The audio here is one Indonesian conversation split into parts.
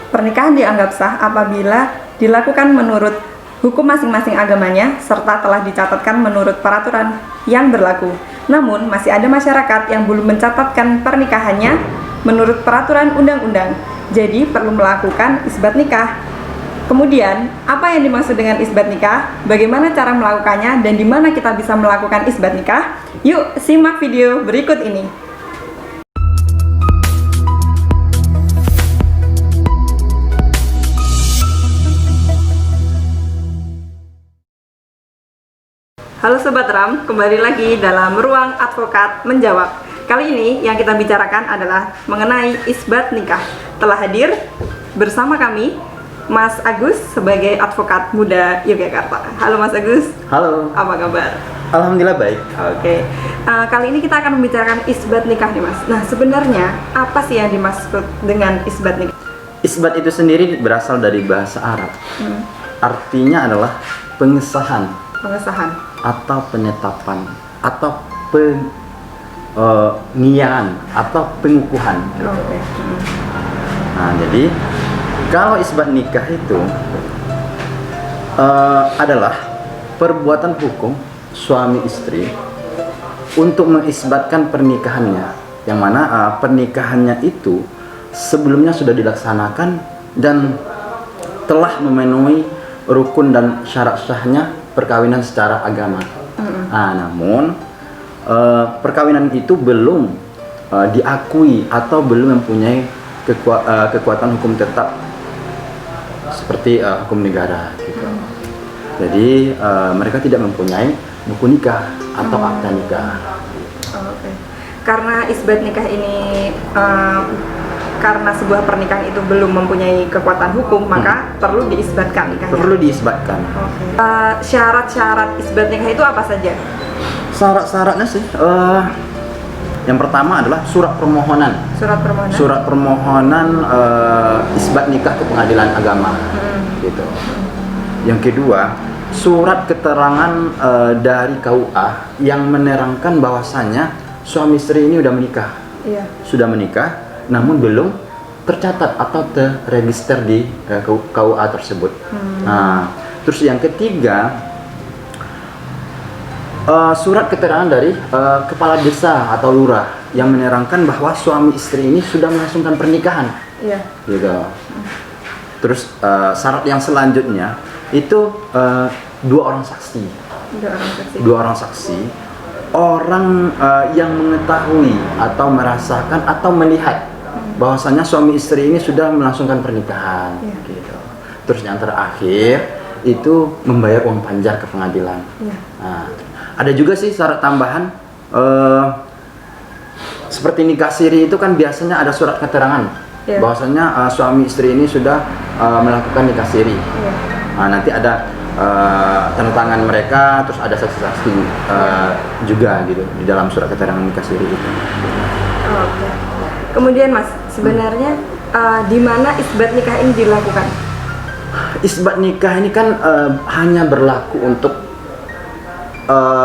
Pernikahan dianggap sah apabila dilakukan menurut hukum masing-masing agamanya serta telah dicatatkan menurut peraturan yang berlaku. Namun, masih ada masyarakat yang belum mencatatkan pernikahannya menurut peraturan undang-undang. Jadi, perlu melakukan isbat nikah. Kemudian, apa yang dimaksud dengan isbat nikah? Bagaimana cara melakukannya dan di mana kita bisa melakukan isbat nikah? Yuk, simak video berikut ini. Halo Sobat Ram, kembali lagi dalam Ruang Advokat Menjawab. Kali ini yang kita bicarakan adalah mengenai isbat nikah. Telah hadir bersama kami Mas Agus sebagai advokat muda Yogyakarta. Halo Mas Agus. Halo. Apa kabar? Alhamdulillah baik. Oke. Kali ini kita akan membicarakan isbat nikah nih Mas. Nah sebenarnya apa sih yang dimaksud dengan isbat nikah? Isbat itu sendiri berasal dari bahasa Arab. Artinya adalah pengesahan atau penetapan atau pengiaan atau pengukuhan. Oke. Nah jadi kalau isbat nikah itu adalah perbuatan hukum suami istri untuk mengisbatkan pernikahannya, yang mana pernikahannya itu sebelumnya sudah dilaksanakan dan telah memenuhi rukun dan syarat sahnya perkawinan secara agama. Namun perkawinan itu belum diakui atau belum mempunyai kekuatan hukum tetap seperti hukum negara gitu. Jadi mereka tidak mempunyai buku nikah atau akta nikah. Oke. Karena isbat nikah ini karena sebuah pernikahan itu belum mempunyai kekuatan hukum, maka perlu diisbatkan nikahnya. Perlu diisbatkan. Syarat-syarat isbat nikah itu apa saja? Syarat-syaratnya sih yang pertama adalah surat permohonan. Surat permohonan isbat nikah ke pengadilan agama. Gitu. Yang kedua, surat keterangan dari KUA yang menerangkan bahwasannya suami istri ini sudah menikah. Iya. Sudah menikah, namun belum tercatat atau terregister di KUA tersebut. Nah, terus yang ketiga, surat keterangan dari kepala desa atau lurah yang menerangkan bahwa suami istri ini sudah melangsungkan pernikahan. Iya. Gitu. Terus syarat yang selanjutnya itu dua orang saksi. Orang yang mengetahui atau merasakan atau melihat bahwasanya suami istri ini sudah melangsungkan pernikahan. Gitu. Terus yang terakhir itu membayar uang panjar ke pengadilan. Nah, ada juga sih syarat tambahan seperti nikah siri itu kan biasanya ada surat keterangan bahwasanya suami istri ini sudah melakukan nikah siri. Nah, nanti ada tanda tangan mereka, terus ada saksi-saksi juga gitu di dalam surat keterangan nikah siri itu. Oke. Kemudian Mas, sebenarnya di mana isbat nikah ini dilakukan? Isbat nikah ini kan hanya berlaku untuk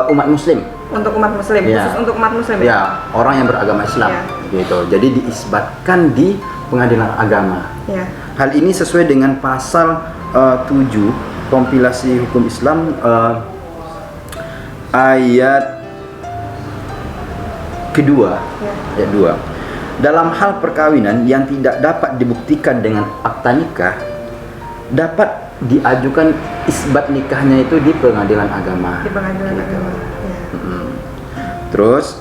umat muslim. Untuk umat muslim, khusus untuk umat muslim ya? Orang yang beragama Islam gitu. Jadi diisbatkan di pengadilan agama. Hal ini sesuai dengan pasal 7 kompilasi hukum Islam ayat kedua, ayat 2. Dalam hal perkawinan yang tidak dapat dibuktikan dengan akta nikah, dapat diajukan isbat nikahnya itu di pengadilan agama. Di pengadilan agama. Terus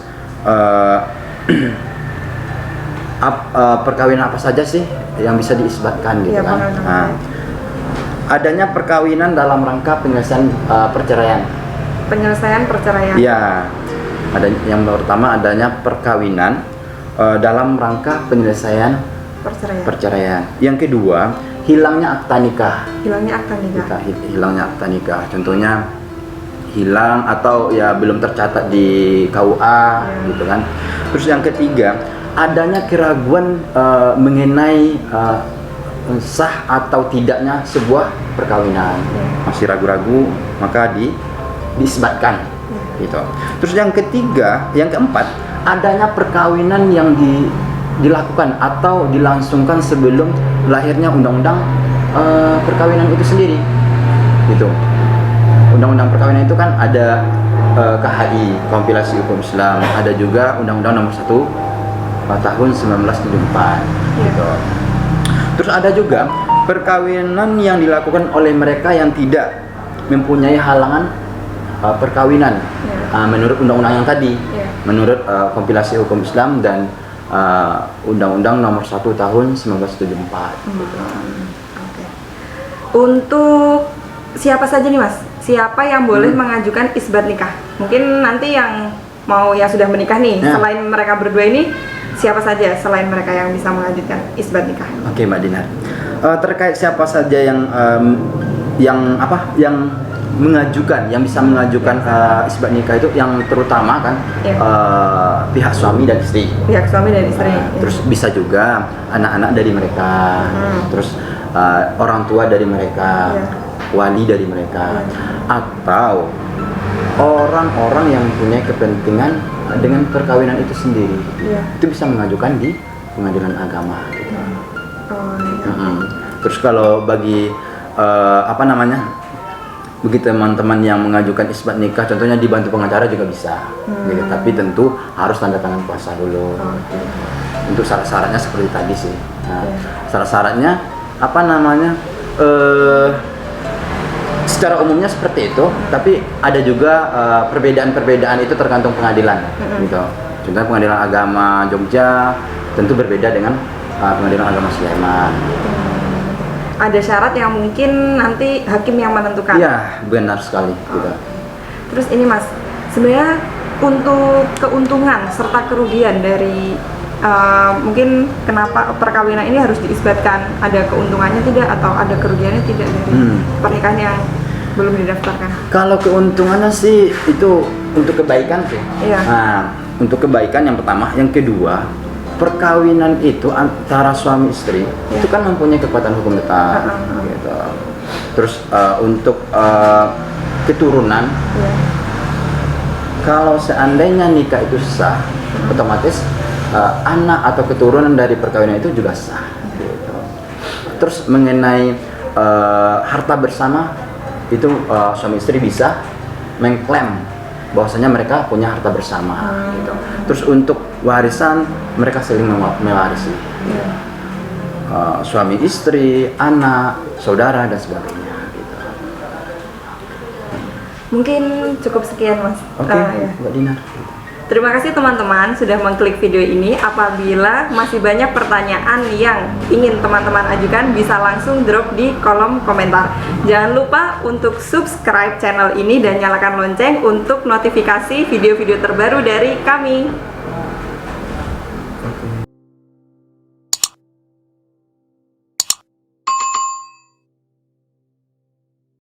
perkawinan apa saja sih yang bisa diisbatkan gitu kan? Nah, adanya perkawinan dalam rangka penyelesaian perceraian. Penyelesaian perceraian. Iya. Ada yang pertama adanya perkawinan dalam rangka penyelesaian perceraian. Yang kedua, hilangnya akta nikah. Hilangnya akta nikah. Contohnya hilang atau ya belum tercatat di KUA gitu kan. Terus yang ketiga, adanya keraguan mengenai sah atau tidaknya sebuah perkawinan. Masih ragu-ragu, maka diisbatkan gitu. Terus yang ketiga, yang keempat, adanya perkawinan yang dilakukan atau dilangsungkan sebelum lahirnya undang-undang perkawinan itu sendiri gitu. Undang-undang perkawinan itu kan ada KHI, kompilasi hukum Islam, ada juga Undang-Undang Nomor 1 tahun 1974 gitu. Terus ada juga perkawinan yang dilakukan oleh mereka yang tidak mempunyai halangan perkawinan menurut undang-undang yang tadi, menurut kompilasi hukum Islam dan Undang-Undang Nomor 1 tahun 1974 gitu. Oke. Untuk siapa saja nih Mas? Siapa yang boleh mengajukan isbat nikah? Mungkin nanti yang sudah menikah nih, selain mereka berdua ini, siapa saja selain mereka yang bisa mengajukan isbat nikah? Oke, Mbak Dinar. Terkait siapa saja yang mengajukan, yang bisa mengajukan isbat nikah itu, yang terutama kan pihak suami dan istri. Pihak suami dan istri. Terus bisa juga anak-anak dari mereka, terus orang tua dari mereka, wali dari mereka, atau orang-orang yang punya kepentingan dengan perkawinan itu sendiri. Itu bisa mengajukan di pengadilan agama. Gitu. Terus kalau bagi bagi teman-teman yang mengajukan isbat nikah, contohnya dibantu pengacara juga bisa, gitu. Tapi tentu harus tanda tangan kuasa dulu. Untuk syarat-syaratnya seperti tadi sih. Nah, syarat-syaratnya secara umumnya seperti itu, tapi ada juga perbedaan-perbedaan itu tergantung pengadilan, gitu. Contohnya pengadilan agama Jogja tentu berbeda dengan pengadilan agama Sleman. Ada syarat yang mungkin nanti hakim yang menentukan. Iya, benar sekali. Gitu. Terus ini Mas, sebenarnya untuk keuntungan serta kerugian dari mungkin kenapa perkawinan ini harus diisbatkan, ada keuntungannya tidak atau ada kerugiannya tidak dari pernikahan yang belum didaftarkan? Kalau keuntungannya sih itu untuk kebaikan sih. Nah, untuk kebaikan yang pertama, yang kedua, perkawinan itu antara suami istri itu kan mempunyai kekuatan hukum tetap, gitu. Terus untuk keturunan, kalau seandainya nikah itu sah, otomatis anak atau keturunan dari perkawinan itu juga sah, gitu. Terus mengenai harta bersama itu suami istri bisa mengklaim bahwasanya mereka punya harta bersama, gitu. Terus untuk warisan mereka saling mewarisi, suami istri, anak, saudara dan sebagainya, gitu. Mungkin cukup sekian Mas. Oke, Mbak Dinar. Terima kasih teman-teman sudah mengklik video ini. Apabila masih banyak pertanyaan yang ingin teman-teman ajukan, bisa langsung drop di kolom komentar. Jangan lupa untuk subscribe channel ini dan nyalakan lonceng untuk notifikasi video-video terbaru dari kami.